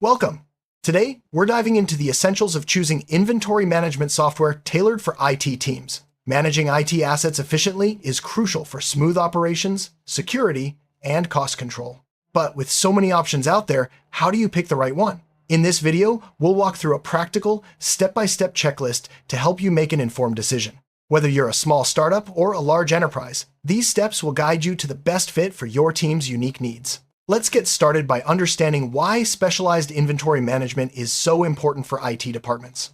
Welcome! Today, we're diving into the essentials of choosing inventory management software tailored for IT teams. Managing IT assets efficiently is crucial for smooth operations, security, and cost control. But with so many options out there, how do you pick the right one? In this video, we'll walk through a practical, step-by-step checklist to help you make an informed decision. Whether you're a small startup or a large enterprise, these steps will guide you to the best fit for your team's unique needs. Let's get started by understanding why specialized inventory management is so important for IT departments.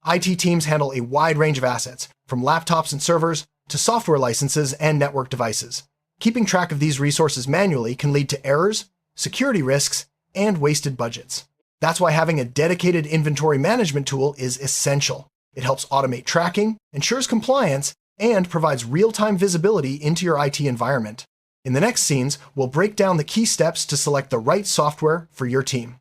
IT teams handle a wide range of assets, from laptops and servers to software licenses and network devices. Keeping track of these resources manually can lead to errors, security risks, and wasted budgets. That's why having a dedicated inventory management tool is essential. It helps automate tracking, ensures compliance, and provides real-time visibility into your IT environment. In the next scenes, we'll break down the key steps to select the right software for your team.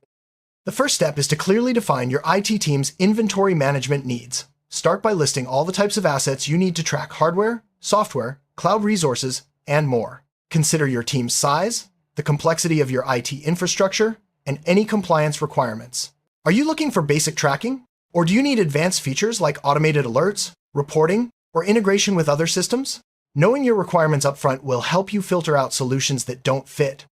The first step is to clearly define your IT team's inventory management needs. Start by listing all the types of assets you need to track hardware, software, cloud resources, and more. Consider your team's size, the complexity of your IT infrastructure, and any compliance requirements. Are you looking for basic tracking? Or do you need advanced features like automated alerts, reporting, or integration with other systems? Knowing your requirements upfront will help you filter out solutions that don't fit.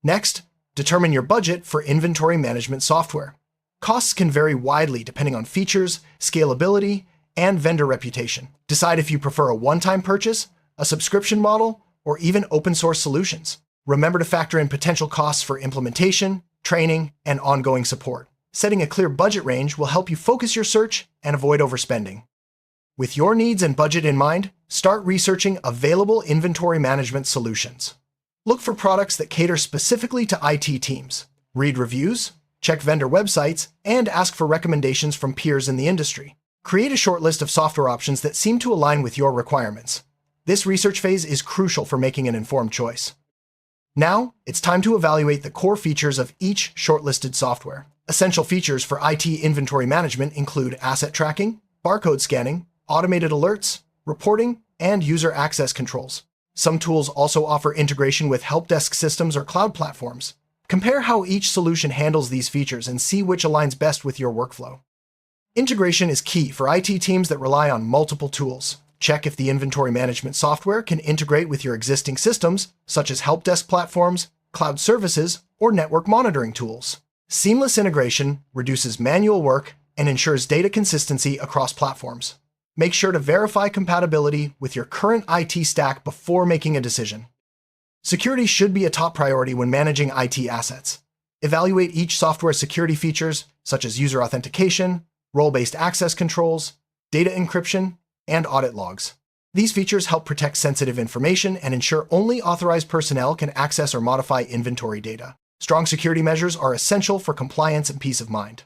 Next, determine your budget for inventory management software. Costs can vary widely depending on features, scalability, and vendor reputation. Decide if you prefer a one-time purchase, a subscription model, or even open-source solutions. Remember to factor in potential costs for implementation, training, and ongoing support. Setting a clear budget range will help you focus your search and avoid overspending. With your needs and budget in mind, start researching available inventory management solutions. Look for products that cater specifically to IT teams. Read reviews, check vendor websites, and ask for recommendations from peers in the industry. Create a short list of software options that seem to align with your requirements. This research phase is crucial for making an informed choice. Now, it's time to evaluate the core features of each shortlisted software. Essential features for IT inventory management include asset tracking, barcode scanning, automated alerts, reporting, and user access controls. Some tools also offer integration with help desk systems or cloud platforms. Compare how each solution handles these features and see which aligns best with your workflow. Integration is key for IT teams that rely on multiple tools. Check if the inventory management software can integrate with your existing systems, such as help desk platforms, cloud services, or network monitoring tools. Seamless integration reduces manual work and ensures data consistency across platforms. Make sure to verify compatibility with your current IT stack before making a decision. Security should be a top priority when managing IT assets. Evaluate each software's security features, such as user authentication, role-based access controls, data encryption, and audit logs. These features help protect sensitive information and ensure only authorized personnel can access or modify inventory data. Strong security measures are essential for compliance and peace of mind.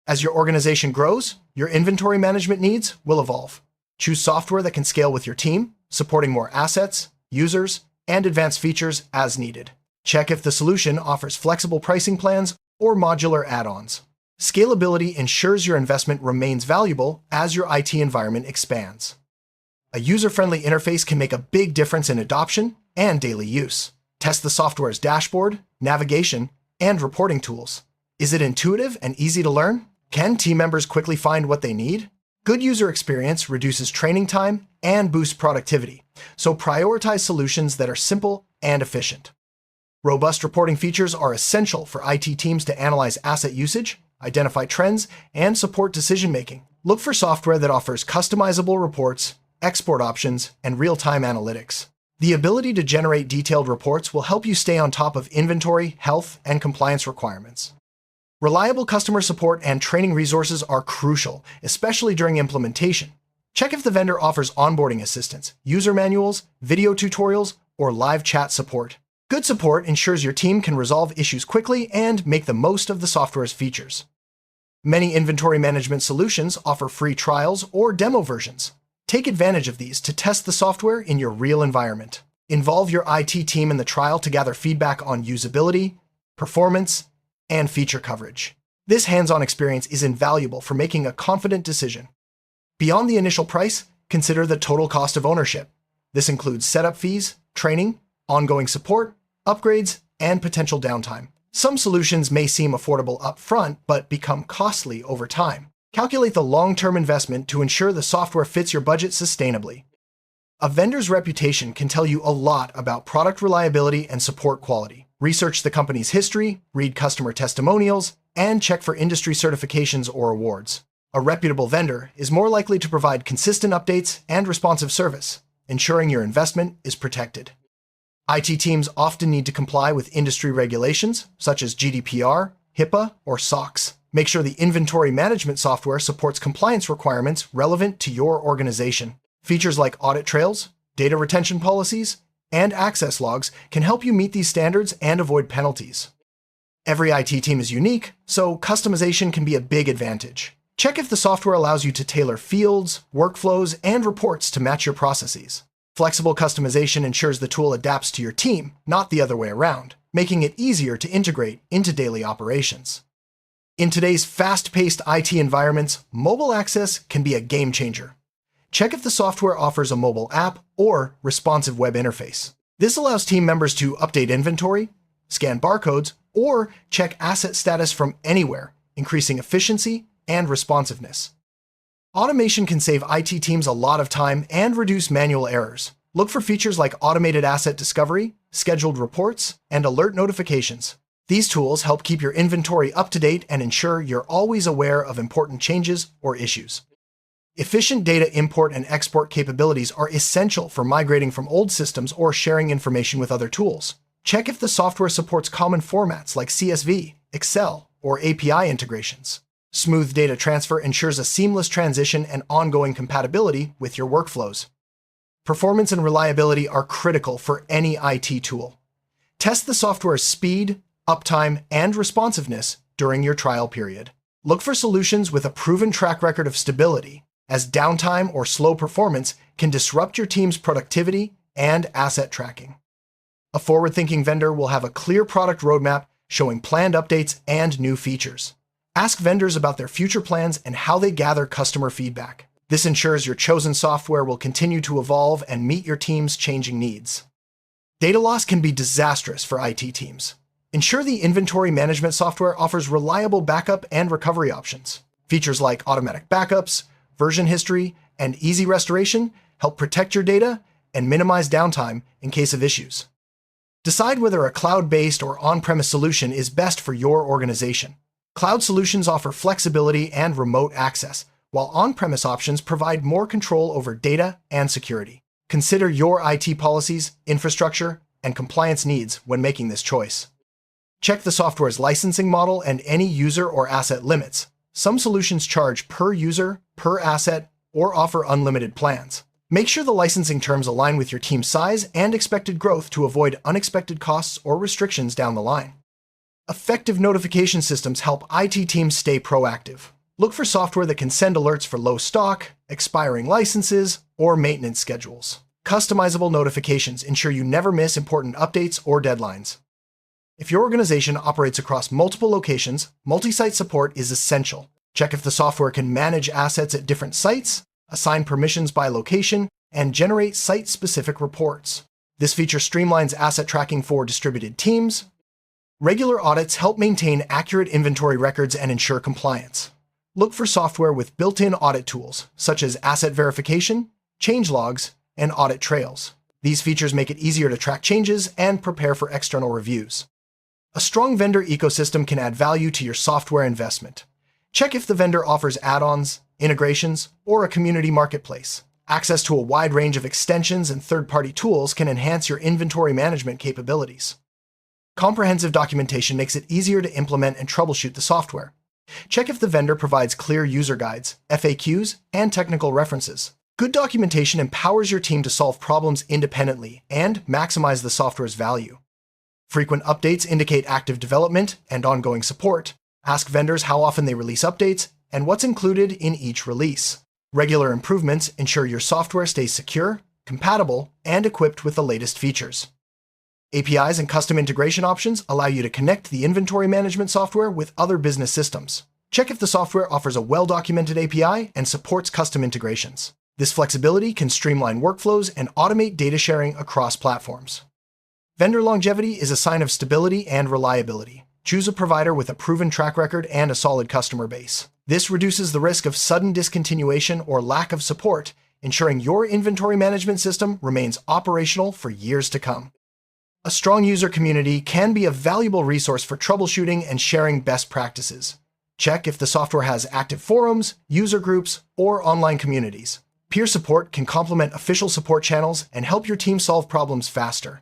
As your organization grows, your inventory management needs will evolve. Choose software that can scale with your team, supporting more assets, users, and advanced features as needed. Check if the solution offers flexible pricing plans or modular add-ons. Scalability ensures your investment remains valuable as your IT environment expands. A user-friendly interface can make a big difference in adoption and daily use. Test the software's dashboard, navigation, and reporting tools. Is it intuitive and easy to learn? Can team members quickly find what they need? Good user experience reduces training time and boosts productivity, so prioritize solutions that are simple and efficient. Robust reporting features are essential for IT teams to analyze asset usage, identify trends, and support decision-making. Look for software that offers customizable reports, export options, and real-time analytics. The ability to generate detailed reports will help you stay on top of inventory, health, and compliance requirements. Reliable customer support and training resources are crucial, especially during implementation. Check if the vendor offers onboarding assistance, user manuals, video tutorials, or live chat support. Good support ensures your team can resolve issues quickly and make the most of the software's features. Many inventory management solutions offer free trials or demo versions. Take advantage of these to test the software in your real environment. Involve your IT team in the trial to gather feedback on usability, performance, and feature coverage. This hands-on experience is invaluable for making a confident decision. Beyond the initial price, consider the total cost of ownership. This includes setup fees, training, ongoing support, upgrades, and potential downtime. Some solutions may seem affordable upfront, but become costly over time. Calculate the long-term investment to ensure the software fits your budget sustainably. A vendor's reputation can tell you a lot about product reliability and support quality. Research the company's history, read customer testimonials, and check for industry certifications or awards. A reputable vendor is more likely to provide consistent updates and responsive service, ensuring your investment is protected. IT teams often need to comply with industry regulations, such as GDPR, HIPAA, or SOX. Make sure the inventory management software supports compliance requirements relevant to your organization. Features like audit trails, data retention policies, and access logs can help you meet these standards and avoid penalties. Every IT team is unique, so customization can be a big advantage. Check if the software allows you to tailor fields, workflows, and reports to match your processes. Flexible customization ensures the tool adapts to your team, not the other way around, making it easier to integrate into daily operations. In today's fast-paced IT environments, mobile access can be a game changer. Check if the software offers a mobile app or responsive web interface. This allows team members to update inventory, scan barcodes, or check asset status from anywhere, increasing efficiency and responsiveness. Automation can save IT teams a lot of time and reduce manual errors. Look for features like automated asset discovery, scheduled reports, and alert notifications. These tools help keep your inventory up to date and ensure you're always aware of important changes or issues. Efficient data import and export capabilities are essential for migrating from old systems or sharing information with other tools. Check if the software supports common formats like CSV, Excel, or API integrations. Smooth data transfer ensures a seamless transition and ongoing compatibility with your workflows. Performance and reliability are critical for any IT tool. Test the software's speed, uptime, and responsiveness during your trial period. Look for solutions with a proven track record of stability, as downtime or slow performance can disrupt your team's productivity and asset tracking. A forward-thinking vendor will have a clear product roadmap showing planned updates and new features. Ask vendors about their future plans and how they gather customer feedback. This ensures your chosen software will continue to evolve and meet your team's changing needs. Data loss can be disastrous for IT teams. Ensure the inventory management software offers reliable backup and recovery options. Features like automatic backups, version history, and easy restoration help protect your data and minimize downtime in case of issues. Decide whether a cloud-based or on-premise solution is best for your organization. Cloud solutions offer flexibility and remote access, while on-premise options provide more control over data and security. Consider your IT policies, infrastructure, and compliance needs when making this choice. Check the software's licensing model and any user or asset limits. Some solutions charge per user, per asset, or offer unlimited plans. Make sure the licensing terms align with your team's size and expected growth to avoid unexpected costs or restrictions down the line. Effective notification systems help IT teams stay proactive. Look for software that can send alerts for low stock, expiring licenses, or maintenance schedules. Customizable notifications ensure you never miss important updates or deadlines. If your organization operates across multiple locations, multi-site support is essential. Check if the software can manage assets at different sites, assign permissions by location, and generate site-specific reports. This feature streamlines asset tracking for distributed teams. Regular audits help maintain accurate inventory records and ensure compliance. Look for software with built-in audit tools, such as asset verification, change logs, and audit trails. These features make it easier to track changes and prepare for external reviews. A strong vendor ecosystem can add value to your software investment. Check if the vendor offers add-ons, integrations, or a community marketplace. Access to a wide range of extensions and third-party tools can enhance your inventory management capabilities. Comprehensive documentation makes it easier to implement and troubleshoot the software. Check if the vendor provides clear user guides, FAQs, and technical references. Good documentation empowers your team to solve problems independently and maximize the software's value. Frequent updates indicate active development and ongoing support. Ask vendors how often they release updates and what's included in each release. Regular improvements ensure your software stays secure, compatible, and equipped with the latest features. APIs and custom integration options allow you to connect the inventory management software with other business systems. Check if the software offers a well-documented API and supports custom integrations. This flexibility can streamline workflows and automate data sharing across platforms. Vendor longevity is a sign of stability and reliability. Choose a provider with a proven track record and a solid customer base. This reduces the risk of sudden discontinuation or lack of support, ensuring your inventory management system remains operational for years to come. A strong user community can be a valuable resource for troubleshooting and sharing best practices. Check if the software has active forums, user groups, or online communities. Peer support can complement official support channels and help your team solve problems faster.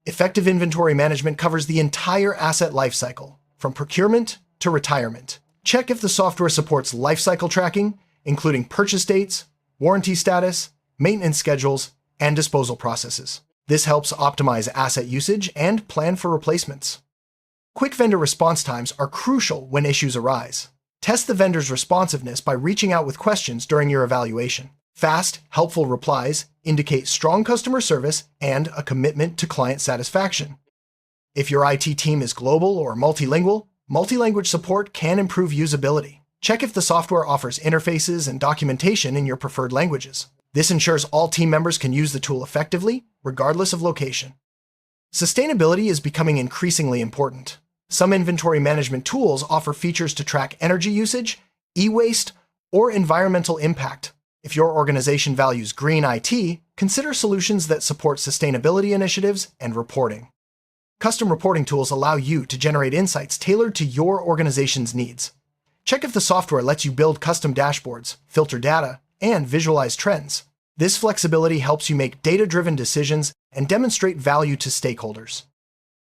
Effective inventory management covers the entire asset lifecycle, from procurement to retirement. Check if the software supports lifecycle tracking, including purchase dates, warranty status, maintenance schedules, and disposal processes. This helps optimize asset usage and plan for replacements. Quick vendor response times are crucial when issues arise. Test the vendor's responsiveness by reaching out with questions during your evaluation. Fast, helpful replies indicate strong customer service and a commitment to client satisfaction. If your IT team is global or multilingual, multi-language support can improve usability. Check if the software offers interfaces and documentation in your preferred languages. This ensures all team members can use the tool effectively, regardless of location. Sustainability is becoming increasingly important. Some inventory management tools offer features to track energy usage, e-waste, or environmental impact. If your organization values green IT, consider solutions that support sustainability initiatives and reporting. Custom reporting tools allow you to generate insights tailored to your organization's needs. Check if the software lets you build custom dashboards, filter data, and visualize trends. This flexibility helps you make data-driven decisions and demonstrate value to stakeholders.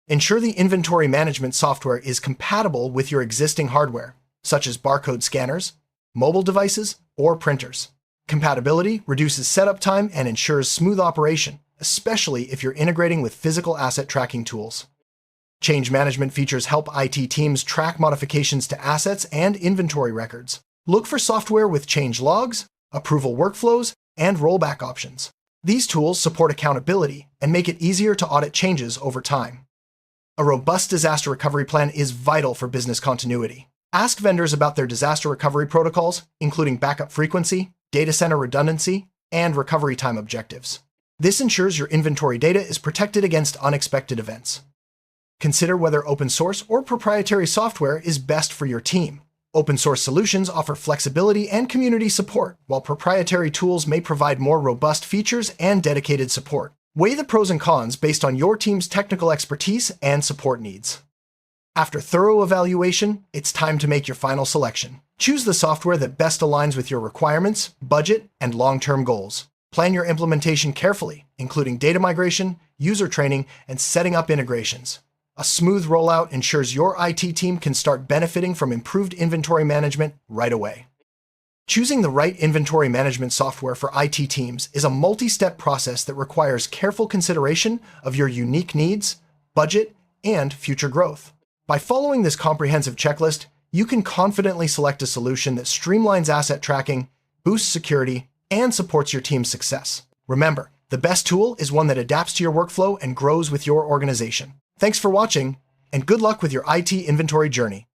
Ensure the inventory management software is compatible with your existing hardware, such as barcode scanners, mobile devices, or printers. Compatibility reduces setup time and ensures smooth operation, especially if you're integrating with physical asset tracking tools. Change management features help IT teams track modifications to assets and inventory records. Look for software with change logs, approval workflows, and rollback options. These tools support accountability and make it easier to audit changes over time. A robust disaster recovery plan is vital for business continuity. Ask vendors about their disaster recovery protocols, including backup frequency, data center redundancy, and recovery time objectives. This ensures your inventory data is protected against unexpected events. Consider whether open source or proprietary software is best for your team. Open source solutions offer flexibility and community support, while proprietary tools may provide more robust features and dedicated support. Weigh the pros and cons based on your team's technical expertise and support needs. After thorough evaluation, it's time to make your final selection. Choose the software that best aligns with your requirements, budget, and long-term goals. Plan your implementation carefully, including data migration, user training, and setting up integrations. A smooth rollout ensures your IT team can start benefiting from improved inventory management right away. Choosing the right inventory management software for IT teams is a multi-step process that requires careful consideration of your unique needs, budget, and future growth. By following this comprehensive checklist, you can confidently select a solution that streamlines asset tracking, boosts security, and supports your team's success. Remember, the best tool is one that adapts to your workflow and grows with your organization. Thanks for watching, and good luck with your IT inventory journey.